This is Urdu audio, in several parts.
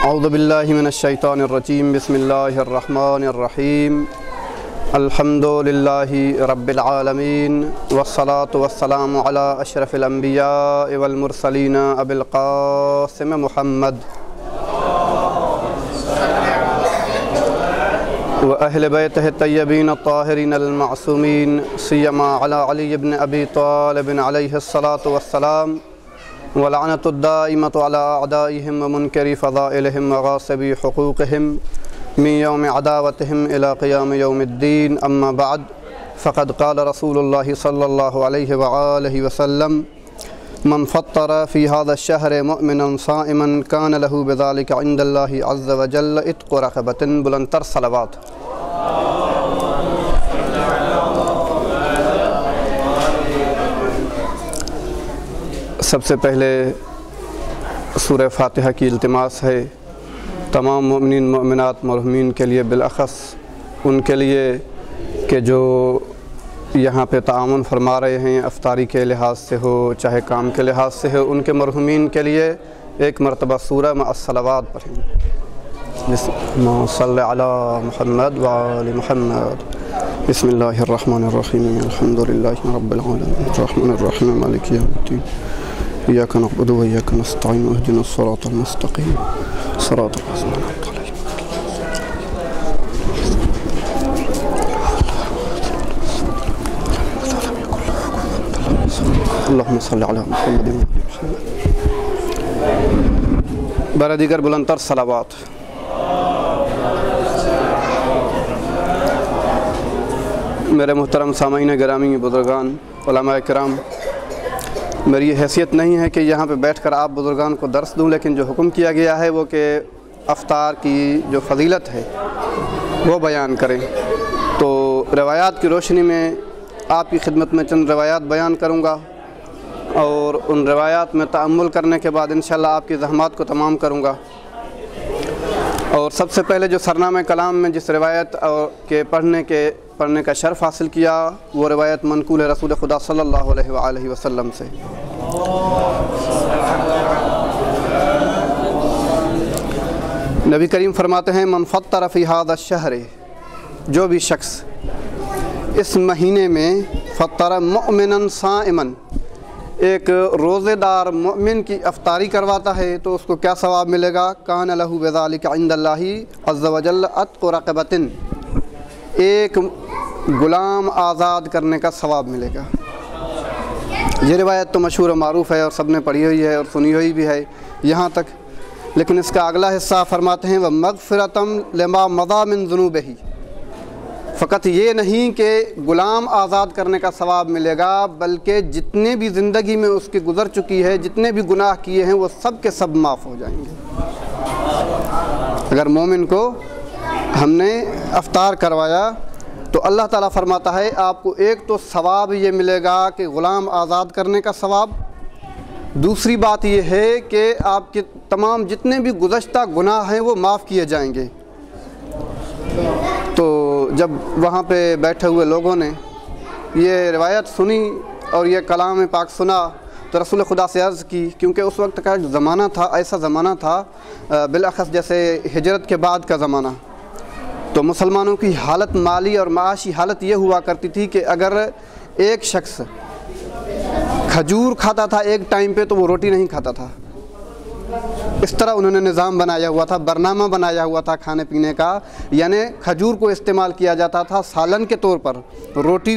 اعوذ باللہ من الشیطان الرجیم بسم اللہ الرحمن الرحیم الحمد للہ رب العالمین والصلاة والسلام علی اشرف الانبیاء والمرسلین ابی القاسم محمد وأهل بيته الطيبين الطاهرين المعصومين سيما على علي بن أبي طالب عليه الصلاة والسلام ولعنة الدائمة على أعدائهم ومنكر فضائلهم وغاصبي حقوقهم من يوم عداوتهم إلى قيام يوم الدين. أما بعد فقد قال رسول الله صلى الله عليه وآله وسلم من فطر في هذا الشهر مؤمنا صائما كان له بذلك عند الله عز وجل اتق رقبة. بلندتر صلوات. سب سے پہلے سورہ فاتحہ کی التماس ہے تمام مومنین مومنات مرحومین کے لیے، بالاخص ان کے لیے کہ جو یہاں پہ تعاون فرما رہے ہیں، افطاری کے لحاظ سے ہو چاہے کام کے لحاظ سے ہو، ان کے مرحومین کے لیے ایک مرتبہ سورہ مع الصلوات پڑھیں. اللہم صلی علی محمد وآل محمد. بسم اللہ الرحمن الرحیم الحمدللہ رب العالمین الرحمن الرحیم مالک یوم الدین ایاک نعبد و ایاک نستعین اہدنا الصراط المستقیم صراط الذین انعمت علیہم. اللہم صلی علی محمد. برا دیگر بلندتر صلوات. میرے محترم سامعین گرامی، بزرگان، علماء کرام، میری یہ حیثیت نہیں ہے کہ یہاں پہ بیٹھ کر آپ بزرگان کو درس دوں، لیکن جو حکم کیا گیا ہے وہ کہ افطار کی جو فضیلت ہے وہ بیان کریں. تو روایات کی روشنی میں آپ کی خدمت میں چند روایات بیان کروں گا اور ان روایات میں تأمل کرنے کے بعد انشاءاللہ آپ کی زحمات کو تمام کروں گا. اور سب سے پہلے جو سرنامہ کلام میں جس روایت کے پڑھنے کا شرف حاصل کیا وہ روایت منقول ہے رسول خدا صلی اللہ علیہ وآلہ وسلم سے. نبی کریم فرماتے ہیں من فطر فی ھذا الشہر، جو بھی شخص اس مہینے میں فطر مؤمنا صائما، ایک روزے دار مومن کی افطاری کرواتا ہے تو اس کو کیا ثواب ملے گا؟ کان لہ بذلک عند اللہ عز وجل عتق رقبۃ، ایک غلام آزاد کرنے کا ثواب ملے گا. یہ روایت تو مشہور و معروف ہے اور سب نے پڑھی ہوئی ہے اور سنی ہوئی بھی ہے یہاں تک، لیکن اس کا اگلا حصہ فرماتے ہیں وَمَغْفِرَةً لِمَا مَضَىٰ مِن ذُنُوبِهِ. فقط یہ نہیں کہ غلام آزاد کرنے کا ثواب ملے گا، بلکہ جتنے بھی زندگی میں اس کی گزر چکی ہے، جتنے بھی گناہ کیے ہیں وہ سب کے سب معاف ہو جائیں گے. اگر مومن کو ہم نے افطار کروایا تو اللہ تعالیٰ فرماتا ہے آپ کو ایک تو ثواب یہ ملے گا کہ غلام آزاد کرنے کا ثواب، دوسری بات یہ ہے کہ آپ کے تمام جتنے بھی گزشتہ گناہ ہیں وہ معاف کیے جائیں گے. تو جب وہاں پہ بیٹھے ہوئے لوگوں نے یہ روایت سنی اور یہ کلام پاک سنا تو رسول خدا سے عرض کی، کیونکہ اس وقت کا جو زمانہ تھا ایسا زمانہ تھا بالاخص جیسے ہجرت کے بعد کا زمانہ، تو مسلمانوں کی حالت مالی اور معاشی حالت یہ ہوا کرتی تھی کہ اگر ایک شخص کھجور کھاتا تھا ایک ٹائم پہ تو وہ روٹی نہیں کھاتا تھا. اس طرح انہوں نے نظام بنایا ہوا تھا، برنامہ بنایا ہوا تھا کھانے پینے کا، یعنی کھجور کو استعمال کیا جاتا تھا سالن کے طور پر، روٹی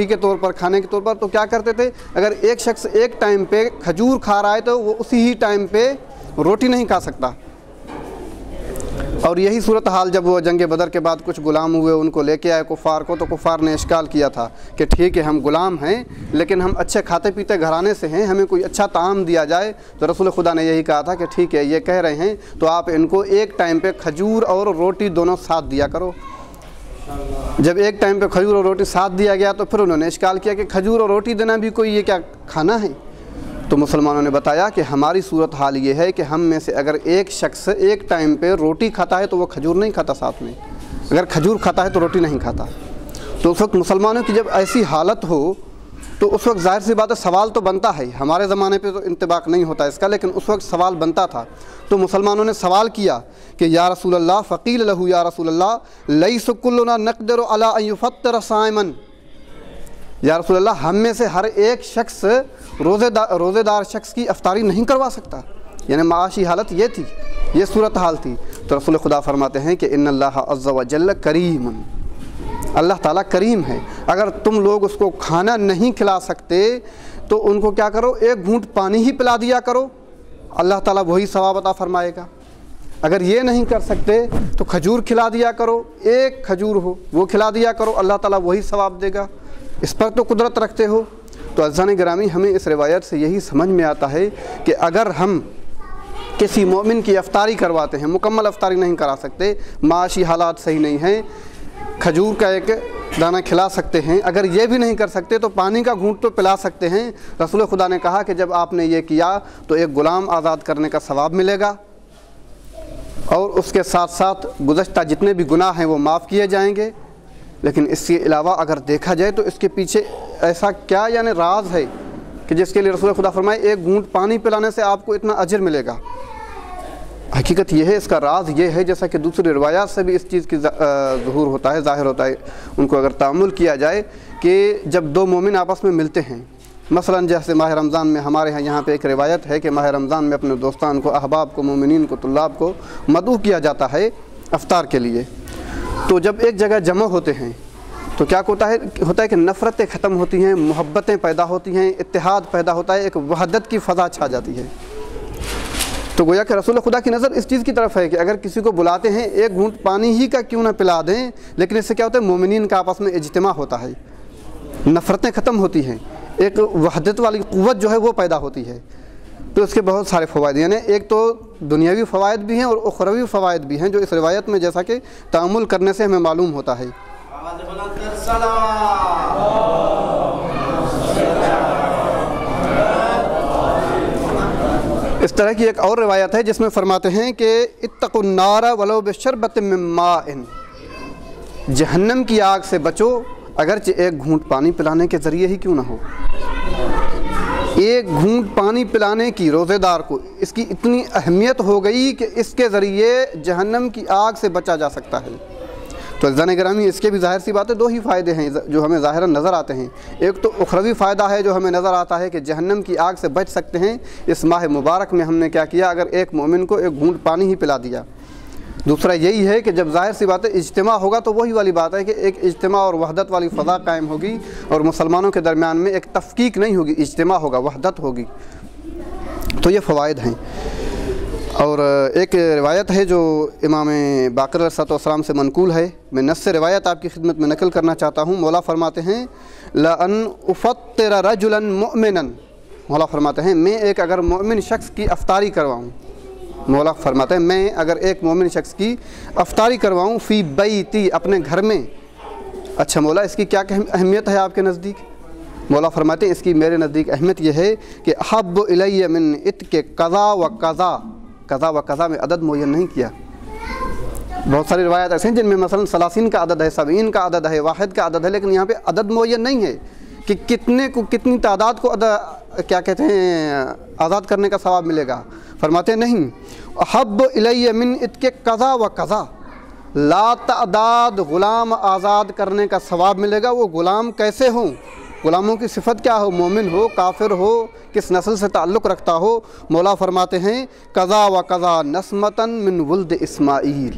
کے طور پر، کھانے کے طور پر. تو کیا کرتے تھے، اگر ایک شخص ایک ٹائم پہ کھجور کھا رہا ہے تو وہ اسی ہی ٹائم پہ روٹی نہیں کھا سکتا. اور یہی صورتحال جب وہ جنگ بدر کے بعد کچھ غلام ہوئے ان کو لے کے آئے کفار کو، تو کفار نے اشکال کیا تھا کہ ٹھیک ہے ہم غلام ہیں لیکن ہم اچھے کھاتے پیتے گھرانے سے ہیں، ہمیں کوئی اچھا طعام دیا جائے. تو رسول خدا نے یہی کہا تھا کہ ٹھیک ہے یہ کہہ رہے ہیں تو آپ ان کو ایک ٹائم پہ کھجور اور روٹی دونوں ساتھ دیا کرو. جب ایک ٹائم پہ کھجور اور روٹی ساتھ دیا گیا تو پھر انہوں نے اشکال کیا کہ کھجور اور روٹی دینا بھی کوئی یہ کیا کھانا ہے؟ تو مسلمانوں نے بتایا کہ ہماری صورتحال یہ ہے کہ ہم میں سے اگر ایک شخص ایک ٹائم پہ روٹی کھاتا ہے تو وہ کھجور نہیں کھاتا ساتھ میں، اگر کھجور کھاتا ہے تو روٹی نہیں کھاتا. تو اس وقت مسلمانوں کی جب ایسی حالت ہو تو اس وقت ظاہر سی بات ہے سوال تو بنتا ہے، ہمارے زمانے پہ تو انطباق نہیں ہوتا اس کا، لیکن اس وقت سوال بنتا تھا۔ تو مسلمانوں نے سوال کیا کہ یا رسول اللہ، فقیل لہو یا رسول اللہ لیس کلنا نقدر علی ان یفطر صائما، یا رسول اللہ ہم میں سے ہر ایک شخص روزے دار شخص کی افطاری نہیں کروا سکتا، یعنی معاشی حالت یہ تھی، یہ صورتحال تھی۔ تو رسول خدا فرماتے ہیں کہ ان اللہ عز و جل کریم، اللہ تعالیٰ کریم ہے، اگر تم لوگ اس کو کھانا نہیں کھلا سکتے تو ان کو کیا کرو، ایک گھونٹ پانی ہی پلا دیا کرو، اللہ تعالیٰ وہی ثواب عطا فرمائے گا۔ اگر یہ نہیں کر سکتے تو کھجور کھلا دیا کرو، ایک کھجور ہو وہ کھلا دیا کرو، اللہ تعالیٰ وہی ثواب دے گا، اس پر تو قدرت رکھتے ہو۔ تو عزیزان گرامی، ہمیں اس روایت سے یہی سمجھ میں آتا ہے کہ اگر ہم کسی مومن کی افطاری کرواتے ہیں، مکمل افطاری نہیں کرا سکتے، معاشی حالات صحیح نہیں ہیں، کھجور کا ایک دانہ کھلا سکتے ہیں، اگر یہ بھی نہیں کر سکتے تو پانی کا گھونٹ تو پلا سکتے ہیں۔ رسول خدا نے کہا کہ جب آپ نے یہ کیا تو ایک غلام آزاد کرنے کا ثواب ملے گا، اور اس کے ساتھ ساتھ گزشتہ جتنے بھی گناہ ہیں وہ معاف کیے جائیں گے۔ لیکن اس کے علاوہ اگر دیکھا جائے تو اس کے پیچھے ایسا کیا یعنی راز ہے کہ جس کے لیے رسول خدا فرمائے ایک گھونٹ پانی پلانے سے آپ کو اتنا اجر ملے گا؟ حقیقت یہ ہے، اس کا راز یہ ہے، جیسا کہ دوسری روایات سے بھی اس چیز کی ظہور ہوتا ہے، ظاہر ہوتا ہے، ان کو اگر تأمل کیا جائے کہ جب دو مومن آپس میں ملتے ہیں، مثلا جیسے ماہ رمضان میں ہمارے یہاں پہ ایک روایت ہے کہ ماہ رمضان میں اپنے دوستان کو، احباب کو، مومنین کو، طلاب کو مدعو کیا جاتا ہے افطار کے لیے۔ تو جب ایک جگہ جمع ہوتے ہیں تو کیا ہوتا ہے کہ نفرتیں ختم ہوتی ہیں، محبتیں پیدا ہوتی ہیں، اتحاد پیدا ہوتا ہے، ایک وحدت کی فضا چھا جاتی ہے۔ تو گویا کہ رسول خدا کی نظر اس چیز کی طرف ہے کہ اگر کسی کو بلاتے ہیں ایک گھونٹ پانی ہی کا کیوں نہ پلا دیں، لیکن اس سے کیا ہوتا ہے، مومنین کا آپس میں اجتماع ہوتا ہے، نفرتیں ختم ہوتی ہیں، ایک وحدت والی قوت جو ہے وہ پیدا ہوتی ہے۔ تو اس کے بہت سارے فوائد، یعنی ایک تو دنیاوی فوائد بھی ہیں اور اخروی فوائد بھی ہیں، جو اس روایت میں جیسا کہ تأمل کرنے سے ہمیں معلوم ہوتا ہے۔ اس طرح کی ایک اور روایت ہے جس میں فرماتے ہیں کہ اتقوا النار ولو بشربۃ من ماء، جہنم کی آگ سے بچو اگرچہ ایک گھونٹ پانی پلانے کے ذریعے ہی کیوں نہ ہو۔ ایک گھونٹ پانی پلانے کی روزے دار کو اس کی اتنی اہمیت ہو گئی کہ اس کے ذریعے جہنم کی آگ سے بچا جا سکتا ہے۔ تو عزیزان گرامی، اس کے بھی ظاہر سی بات ہے دو ہی فائدے ہیں جو ہمیں ظاہراً نظر آتے ہیں۔ ایک تو اخروی فائدہ ہے جو ہمیں نظر آتا ہے کہ جہنم کی آگ سے بچ سکتے ہیں۔ اس ماہ مبارک میں ہم نے کیا کیا، اگر ایک مومن کو ایک گھونٹ پانی ہی پلا دیا۔ دوسرا یہی ہے کہ جب ظاہر سی بات ہے اجتماع ہوگا تو وہی والی بات ہے کہ ایک اجتماع اور وحدت والی فضا قائم ہوگی، اور مسلمانوں کے درمیان میں ایک تفکیک نہیں ہوگی، اجتماع ہوگا، وحدت ہوگی۔ تو یہ فوائد ہیں۔ اور ایک روایت ہے جو امام باقر علیہ السلام سے منقول ہے، میں نص سے روایت آپ کی خدمت میں نقل کرنا چاہتا ہوں۔ مولا فرماتے ہیں لَأَنْ أُفَطِّرَ رَجُلًا مُؤْمِنًا، مولا فرماتے ہیں میں ایک اگر مومن شخص کی افطاری کرواؤں، مولا فرماتے ہیں میں اگر ایک مومن شخص کی افطاری کرواؤں فی بیتی، اپنے گھر میں۔ اچھا مولا اس کی کیا اہمیت ہے آپ کے نزدیک؟ مولا فرماتے ہیں اس کی میرے نزدیک اہمیت یہ ہے کہ احب الی من اتق قضا و قضا، قضا و قضا میں عدد معین نہیں کیا۔ بہت ساری روایات ایسے ہیں جن میں مثلا 30 کا عدد ہے، 70 کا عدد ہے، واحد کا عدد ہے، لیکن یہاں پہ عدد معین نہیں ہے کہ کتنے کو، کتنی تعداد کو کیا کہتے ہیں آزاد کرنے کا ثواب ملے گا۔ فرماتے ہیں نہیں، احب الی من اتق قضا و قضا، لا تعداد غلام آزاد کرنے کا ثواب ملے گا۔ وہ غلام کیسے ہوں، غلاموں کی صفت کیا ہو، مومن ہو، کافر ہو، کس نسل سے تعلق رکھتا ہو۔ مولا فرماتے ہیں قضا و قضا نسمتاً من ولد اسماعیل،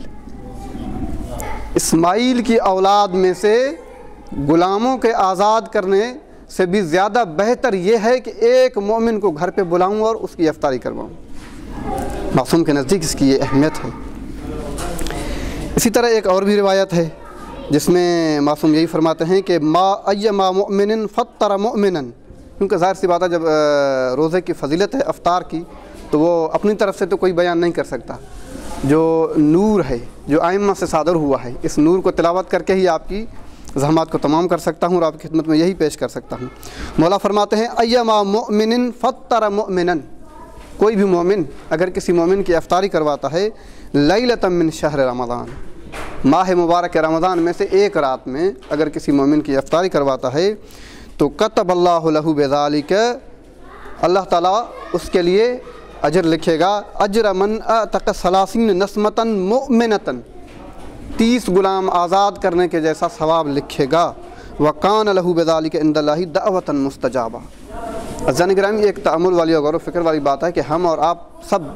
اسماعیل کی اولاد میں سے غلاموں کے آزاد کرنے سے بھی زیادہ بہتر یہ ہے کہ ایک مومن کو گھر پہ بلاؤں اور اس کی افطاری کرواؤں۔ معصوم کے نزدیک اس کی یہ اہمیت ہے۔ اسی طرح ایک اور بھی روایت ہے جس میں معصوم یہی فرماتے ہیں کہ ما ایما مؤمن فطر مؤمنا، کیونکہ ظاہر سی بات ہے جب روزے کی فضیلت ہے افطار کی تو وہ اپنی طرف سے تو کوئی بیان نہیں کر سکتا، جو نور ہے جو ائمہ سے صادر ہوا ہے اس نور کو تلاوت کر کے ہی آپ کی زحمات کو تمام کر سکتا ہوں اور آپ کی خدمت میں یہی پیش کر سکتا ہوں۔ مولا فرماتے ہیں ایما مؤمن فطر مؤمنا، کوئی بھی مومن اگر کسی مومن کی افطاری کرواتا ہے لیلۃ من شہر رمضان، ماہ مبارک رمضان میں سے ایک رات میں اگر کسی مومن کی افطاری کرواتا ہے تو کتب اللہ لہو بذالک، اللہ تعالیٰ اس کے لیے اجر لکھے گا، اجر من اعتق 30 نسمۃ مؤمنۃ، 30 غلام آزاد کرنے کے جیسا ثواب لکھے گا۔ وَقَانَ لَهُ بِذَلِكَ عِنْدَ اللَّهِ دَعْوَةً مُسْتَجَابَةً۔ عزیزان گرامی، ایک تأمل والی اور غور و فکر والی بات ہے کہ ہم اور آپ سب،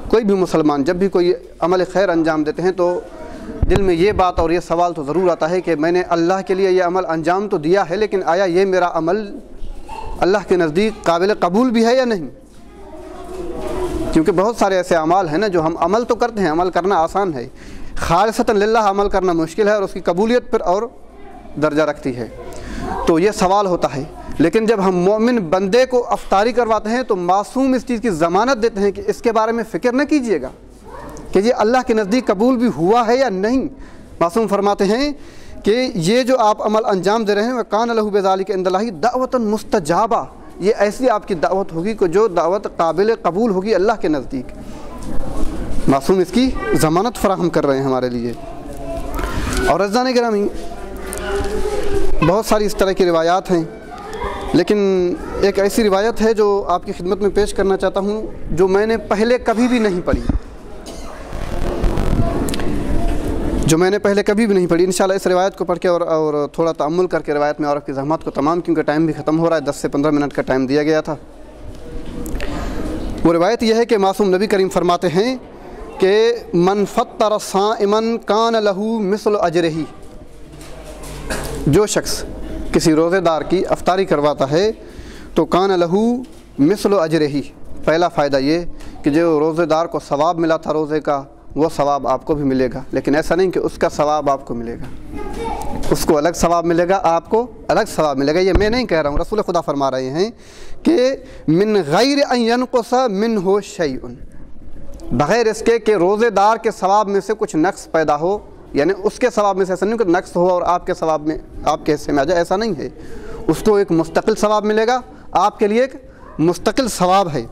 کوئی بھی مسلمان جب بھی کوئی عمل خیر انجام دیتے ہیں تو دل میں یہ بات اور یہ سوال تو ضرور آتا ہے کہ میں نے اللہ کے لیے یہ عمل انجام تو دیا ہے، لیکن آیا یہ میرا عمل اللہ کے نزدیک قابل قبول بھی ہے یا نہیں؟ کیونکہ بہت سارے ایسے اعمال ہیں نا جو ہم عمل تو کرتے ہیں، عمل کرنا آسان ہے، خالصتاً للہ عمل کرنا مشکل ہے، اور اس کی قبولیت پھر اور درجہ رکھتی ہے۔ تو یہ سوال ہوتا ہے، لیکن جب ہم مومن بندے کو افطاری کرواتے ہیں تو معصوم اس چیز کی ضمانت دیتے ہیں کہ اس کے بارے میں فکر نہ کیجیے گا کہ یہ اللہ کے نزدیک قبول بھی ہوا ہے یا نہیں۔ معصوم فرماتے ہیں کہ یہ جو آپ عمل انجام دے رہے ہیں وَقَانَ لَهُ بِذَلِكَ عِنْدَ اللَّهِ دَعْوَةً مُسْتَجَابَةً، یہ ایسی آپ کی دعوت ہوگی کہ جو دعوت قابل قبول ہوگی اللہ کے نزدیک۔ معصوم اس کی ضمانت فراہم کر رہے ہیں ہمارے لیے۔ اور عزیزان گرامی، بہت ساری اس طرح کی روایات ہیں، لیکن ایک ایسی روایت ہے جو آپ کی خدمت میں پیش کرنا چاہتا ہوں جو میں نے پہلے کبھی بھی نہیں پڑھی، انشاءاللہ اس روایت کو پڑھ کے اور تھوڑا تأمل کر کے روایت میں عورت کی زحمت کو تمام، کیونکہ ٹائم بھی ختم ہو رہا ہے، 10 سے 15 منٹ کا ٹائم دیا گیا تھا۔ وہ روایت یہ ہے کہ معصوم نبی کریم فرماتے ہیں کہ من فطر صائما کان لہ مثل اجرہ، جو شخص کسی روزے دار کی افطاری کرواتا ہے تو کان لہ مثل اجرہ، پہلا فائدہ یہ کہ جو روزے دار کو ثواب ملا تھا روزے کا وہ ثواب آپ کو بھی ملے گا، لیکن ایسا نہیں کہ اس کا ثواب آپ کو ملے گا، اس کو الگ ثواب ملے گا، آپ کو الگ ثواب ملے گا۔ یہ میں نہیں کہہ رہا ہوں، رسول خدا فرما رہے ہیں کہ من غیر ان ینقص منہ شیء، بغیر اس کے کہ روزے دار کے ثواب میں سے کچھ نقص پیدا ہو، یعنی اس کے ثواب میں سے ایسا نہیں کہ نقص ہو اور آپ کے ثواب میں، آپ کے حصے میں آ جائے، ایسا نہیں ہے، اس کو ایک مستقل ثواب ملے گا، آپ کے لیے ایک مستقل ثواب ہے۔